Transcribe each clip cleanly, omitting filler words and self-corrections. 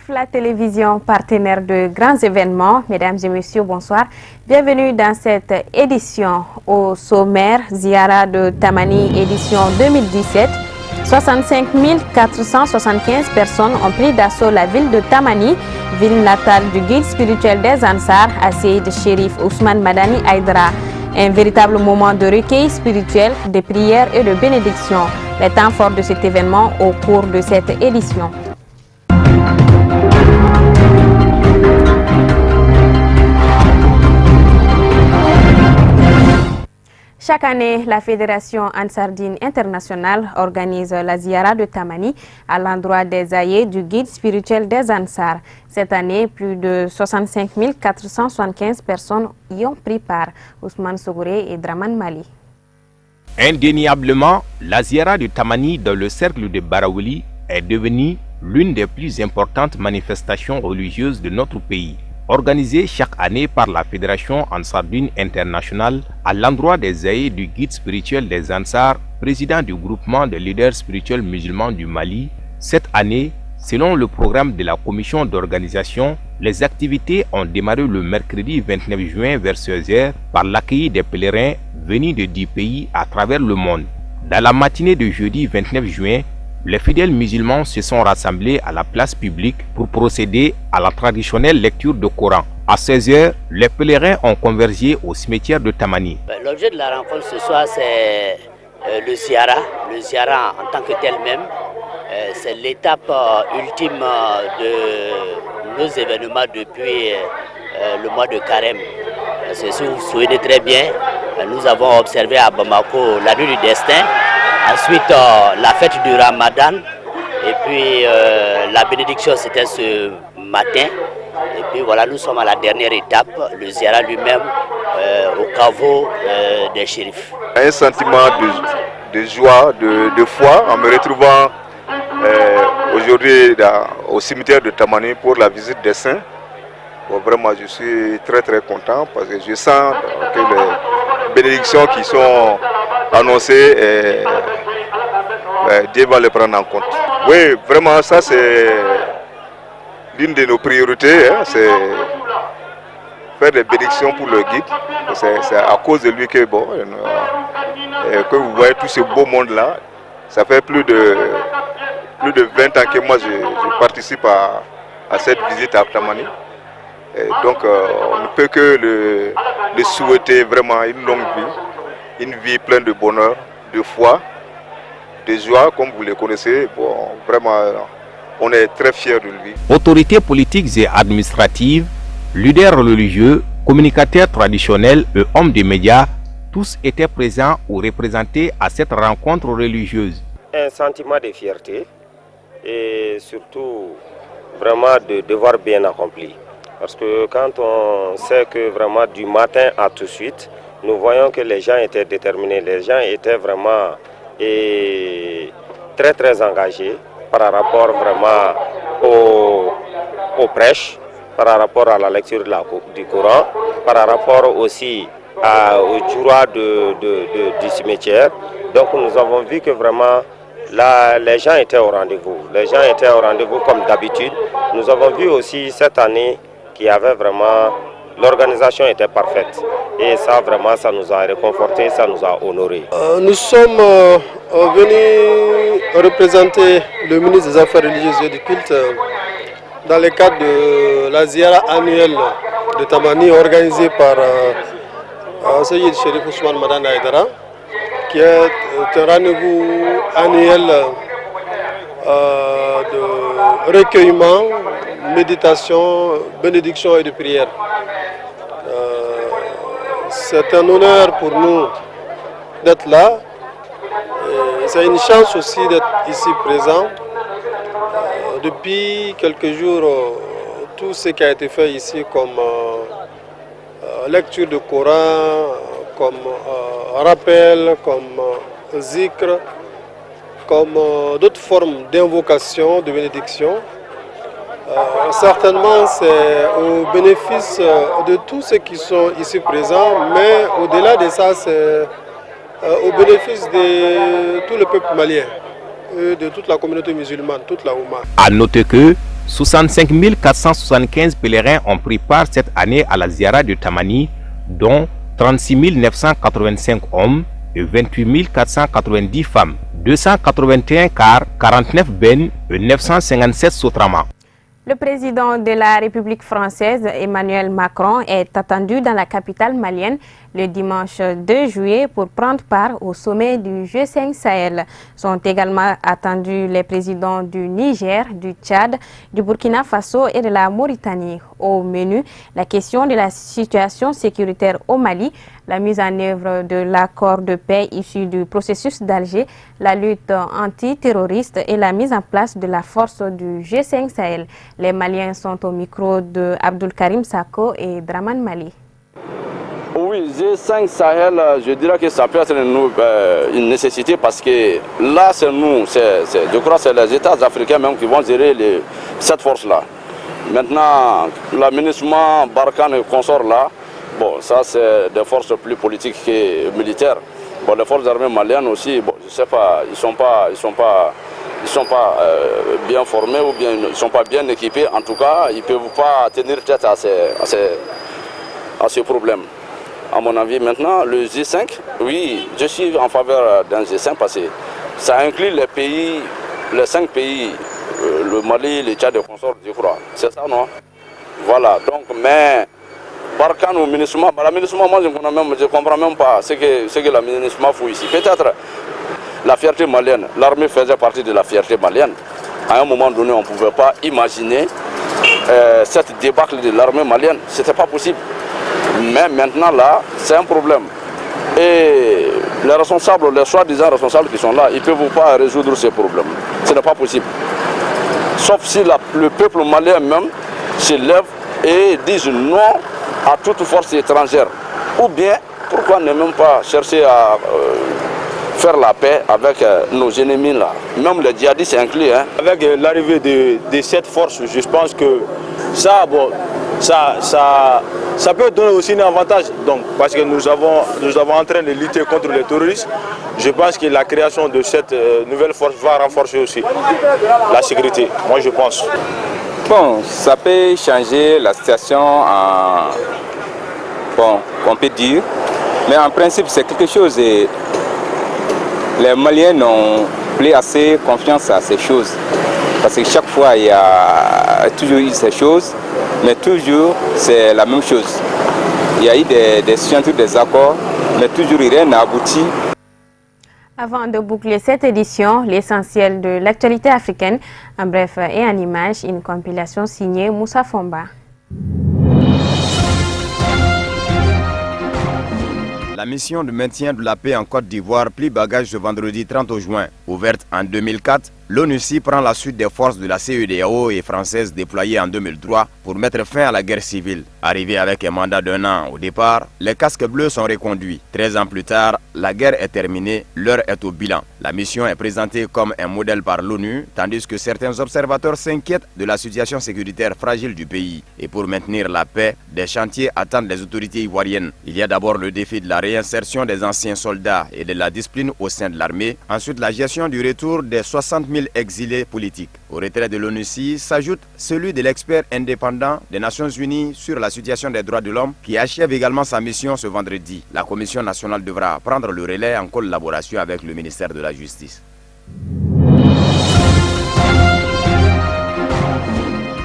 Shérif, la télévision partenaire de grands événements. Mesdames et messieurs, bonsoir. Bienvenue dans cette édition. Au sommaire, Ziara de Tamani, édition 2017. 65 475 personnes ont pris d'assaut la ville de Tamani, ville natale du guide spirituel des Ansar, Asseïd Chérif Ousmane Madani Aïdara. Un véritable moment de recueil spirituel, de prière et de bénédiction. Les temps forts de cet événement au cours de cette édition. Chaque année, la Fédération Ansardine Internationale organise la Ziara de Tamani à l'endroit des aïeux du guide spirituel des Ansar. Cette année, plus de 65 475 personnes y ont pris part. Ousmane Sogouré et Draman Mali. Indéniablement, la Ziara de Tamani dans le cercle de Baraouli est devenue l'une des plus importantes manifestations religieuses de notre pays. Organisée chaque année par la Fédération Ansardine Internationale à l'endroit des aïeux du guide spirituel des Ansar, président du groupement des leaders spirituels musulmans du Mali, cette année, selon le programme de la commission d'organisation, les activités ont démarré le mercredi 29 juin vers 16h par l'accueil des pèlerins venus de 10 pays à travers le monde. Dans la matinée de jeudi 29 juin, les fidèles musulmans se sont rassemblés à la place publique pour procéder à la traditionnelle lecture du Coran. À 16h, les pèlerins ont convergé au cimetière de Tamani. L'objet de la rencontre ce soir, c'est le Ziara. Le Ziara en tant que tel même, c'est l'étape ultime de nos événements depuis le mois de Carême. Si vous vous souvenez très bien, nous avons observé à Bamako la nuit du destin. Ensuite, la fête du Ramadan, et puis la bénédiction, c'était ce matin. Et puis voilà, nous sommes à la dernière étape, le Ziara lui-même, au caveau des shérifs. Un sentiment de joie, de foi, en me retrouvant aujourd'hui au cimetière de Tamani pour la visite des saints. Bon, vraiment, je suis très content parce que je sens que les bénédictions qui sont annoncées, Dieu va les prendre en compte. Oui, vraiment, ça c'est l'une de nos priorités, hein, c'est faire des bénédictions pour le guide. C'est à cause de lui que, bon, que vous voyez tout ce beau monde-là. Ça fait plus de 20 ans que moi je participe à cette visite à Tamani. Et donc on ne peut que le souhaiter vraiment une longue vie, une vie pleine de bonheur, de foi, de joie, comme vous le connaissez. Bon, vraiment, on est très fiers de lui. Autorités politiques et administratives, leaders religieux, communicateurs traditionnels et hommes des médias, tous étaient présents ou représentés à cette rencontre religieuse. Un sentiment de fierté et surtout vraiment de devoir bien accompli. Parce que quand on sait que vraiment du matin à tout de suite, nous voyons que les gens étaient déterminés, les gens étaient vraiment très engagés par rapport vraiment aux prêches, par rapport à la lecture du Coran, par rapport aussi au jura du cimetière. Donc nous avons vu que vraiment là, les gens étaient au rendez-vous. Les gens étaient au rendez-vous comme d'habitude. Nous avons vu aussi cette année qu'il y avait vraiment, l'organisation était parfaite. Et ça vraiment, ça nous a réconforté, ça nous a honorés. Nous sommes venus représenter le ministre des Affaires religieuses et du culte dans le cadre de la Ziara annuelle de Tamani organisée par Sayyid Chérif Ousmane Madani Aïdara, qui est un rendez-vous annuel de recueillement, méditation, bénédiction et de prière. C'est un honneur pour nous d'être là. C'est une chance aussi d'être ici présent. Depuis quelques jours, tout ce qui a été fait ici comme lecture de Coran, comme rappel, comme zikr, comme d'autres formes d'invocation, de bénédiction. Certainement, c'est au bénéfice de tous ceux qui sont ici présents, mais au-delà de ça, c'est au bénéfice de tout le peuple malien, de toute la communauté musulmane, toute la Oumma. À noter que 65 475 pèlerins ont pris part cette année à la Ziara de Tamani, dont 36 985 hommes et 28 490 femmes, 281 cars, 49 bennes et 957 sotramas. Le président de la République française, Emmanuel Macron, est attendu dans la capitale malienne le dimanche 2 juillet pour prendre part au sommet du G5 Sahel. Sont également attendus les présidents du Niger, du Tchad, du Burkina Faso et de la Mauritanie. Au menu, la question de la situation sécuritaire au Mali, la mise en œuvre de l'accord de paix issu du processus d'Alger, la lutte antiterroriste et la mise en place de la force du G5 Sahel. Les Maliens sont au micro de Abdul Karim Sako et Draman Mali. Oui, G5 Sahel, je dirais que ça peut être une nécessité parce que là, c'est nous, je crois que c'est les États africains même qui vont gérer cette force-là. Maintenant, l'aménagement Barkhane et consorts là, bon, ça c'est des forces plus politiques que militaires. Bon, les forces armées maliennes aussi, bon, je sais pas, ils sont pas bien formés ou bien ils sont pas bien équipés. En tout cas, ils peuvent pas tenir tête à ce problème. À mon avis, maintenant, le G5, oui, je suis en faveur d'un G5 parce que ça inclut les 5 pays, le Mali, le Tchad et consorts, je crois. C'est ça, non? Voilà, donc, mais Barkhane ou MINUSMA, moi je ne comprends même pas ce que la MINUSMA fout ici. Peut-être la fierté malienne, l'armée faisait partie de la fierté malienne. À un moment donné, on ne pouvait pas imaginer cette débâcle de l'armée malienne. Ce n'était pas possible. Mais maintenant, là, c'est un problème. Et les responsables, les soi-disant responsables qui sont là, ils ne peuvent pas résoudre ces problèmes. Ce n'est pas possible. Sauf si le peuple malien même se lève et dit non à toute force étrangère. Ou bien, pourquoi ne même pas chercher à faire la paix avec nos ennemis là. Même les djihadistes inclus. Hein. Avec l'arrivée de cette force, je pense que ça, bon, ça peut donner aussi un avantage. Donc, parce que nous avons en train de lutter contre les terroristes. Je pense que la création de cette nouvelle force va renforcer aussi la sécurité. Moi, je pense. Bon, ça peut changer la situation en... Bon, on peut dire. Mais en principe, c'est quelque chose. Et les Maliens n'ont plus assez confiance à ces choses. Parce que chaque fois, il y a toujours eu ces choses, mais toujours c'est la même chose. Il y a eu des signatures, des accords, mais toujours rien n'a abouti. Avant de boucler cette édition, l'essentiel de l'actualité africaine, en bref et en images, une compilation signée Moussa Fomba. La mission de maintien de la paix en Côte d'Ivoire plie bagage ce vendredi 30 juin. Ouverte en 2004, l'ONUCI prend la suite des forces de la CEDEAO et françaises déployées en 2003 pour mettre fin à la guerre civile. Arrivée avec un mandat d'1 an au départ, les casques bleus sont reconduits. 13 ans plus tard, la guerre est terminée, l'heure est au bilan. La mission est présentée comme un modèle par l'ONU, tandis que certains observateurs s'inquiètent de la situation sécuritaire fragile du pays. Et pour maintenir la paix, des chantiers attendent les autorités ivoiriennes. Il y a d'abord le défi de la réinsertion des anciens soldats et de la discipline au sein de l'armée. Ensuite, la gestion du retour des 60 000 exilés politiques. Au retrait de l'ONUCI s'ajoute celui de l'expert indépendant des Nations Unies sur la situation des droits de l'homme qui achève également sa mission ce vendredi. La Commission nationale devra prendre le relais en collaboration avec le ministère de la Justice.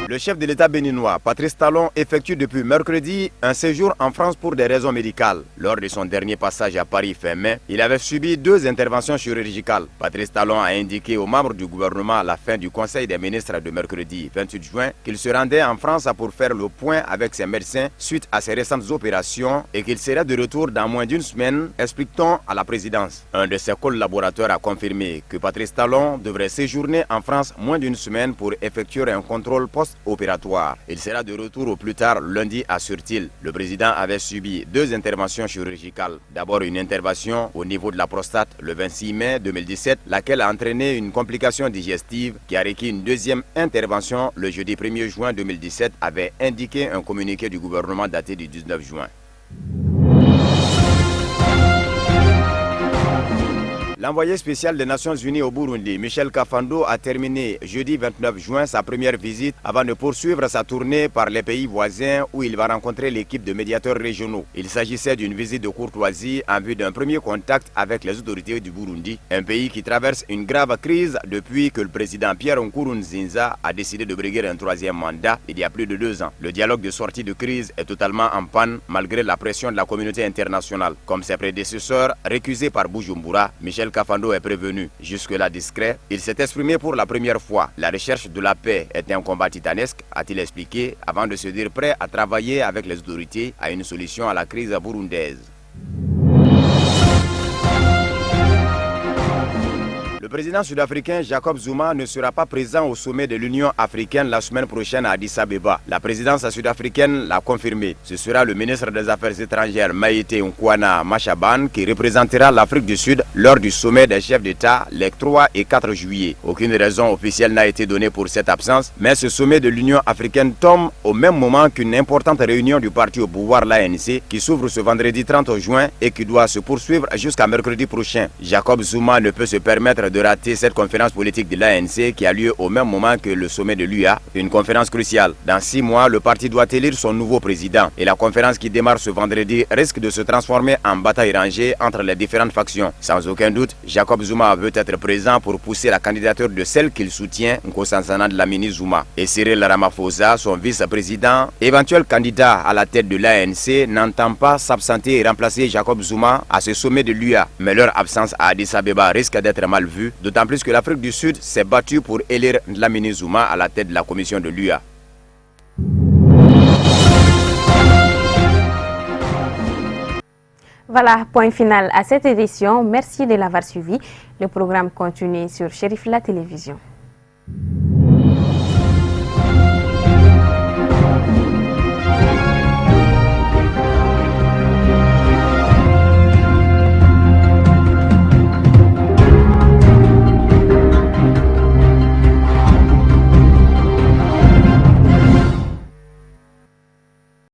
Le chef de l'État béninois, Patrice Talon, effectue depuis mercredi un séjour en France pour des raisons médicales. Lors de son dernier passage à Paris fin mai, il avait subi 2 interventions chirurgicales. Patrice Talon a indiqué aux membres du gouvernement à la fin du Conseil des ministres de mercredi 28 juin qu'il se rendait en France pour faire le point avec ses médecins suite à ses récentes opérations et qu'il serait de retour dans moins d'1 semaine, explique-t-on à la présidence. Un de ses collaborateurs a confirmé que Patrice Talon devrait séjourner en France moins d'1 semaine pour effectuer un contrôle post-opératoire. Il sera de retour au plus tard lundi, assure-t-il. Le président avait subi 2 interventions chirurgicales. D'abord une intervention au niveau de la prostate le 26 mai 2017, laquelle a entraîné une complication digestive qui a requis une deuxième intervention le jeudi 1er juin 2017, avait indiqué un communiqué du gouvernement daté du 19 juin. L'envoyé spécial des Nations Unies au Burundi, Michel Kafando, a terminé jeudi 29 juin sa première visite avant de poursuivre sa tournée par les pays voisins où il va rencontrer l'équipe de médiateurs régionaux. Il s'agissait d'une visite de courtoisie en vue d'un premier contact avec les autorités du Burundi, un pays qui traverse une grave crise depuis que le président Pierre Nkurunziza a décidé de briguer un troisième mandat il y a plus de 2 ans. Le dialogue de sortie de crise est totalement en panne malgré la pression de la communauté internationale. Comme ses prédécesseurs, récusés par Bujumbura, Michel Kafando est prévenu. Jusque-là discret, il s'est exprimé pour la première fois. La recherche de la paix est un combat titanesque, a-t-il expliqué, avant de se dire prêt à travailler avec les autorités à une solution à la crise burundaise. Le président sud-africain Jacob Zuma ne sera pas présent au sommet de l'Union africaine la semaine prochaine à Addis Abeba. La présidence sud-africaine l'a confirmé. Ce sera le ministre des Affaires étrangères Maïté Nkwana Mashaban qui représentera l'Afrique du Sud lors du sommet des chefs d'État les 3 et 4 juillet. Aucune raison officielle n'a été donnée pour cette absence, mais ce sommet de l'Union africaine tombe au même moment qu'une importante réunion du parti au pouvoir, l'ANC, qui s'ouvre ce vendredi 30 juin et qui doit se poursuivre jusqu'à mercredi prochain. Jacob Zuma ne peut se permettre de rater cette conférence politique de l'ANC qui a lieu au même moment que le sommet de l'UA, une conférence cruciale. Dans 6 mois, le parti doit élire son nouveau président et la conférence qui démarre ce vendredi risque de se transformer en bataille rangée entre les différentes factions. Sans aucun doute, Jacob Zuma veut être présent pour pousser la candidature de celle qu'il soutient, Nkosazana Dlamini Zuma. Et Cyril Ramaphosa, son vice-président, éventuel candidat à la tête de l'ANC, n'entend pas s'absenter et remplacer Jacob Zuma à ce sommet de l'UA. Mais leur absence à Addis Abeba risque d'être mal vue, d'autant plus que l'Afrique du Sud s'est battue pour élire Dlamini Zuma à la tête de la commission de l'UA. Voilà, point final à cette édition. Merci de l'avoir suivi. Le programme continue sur Chérif La Télévision.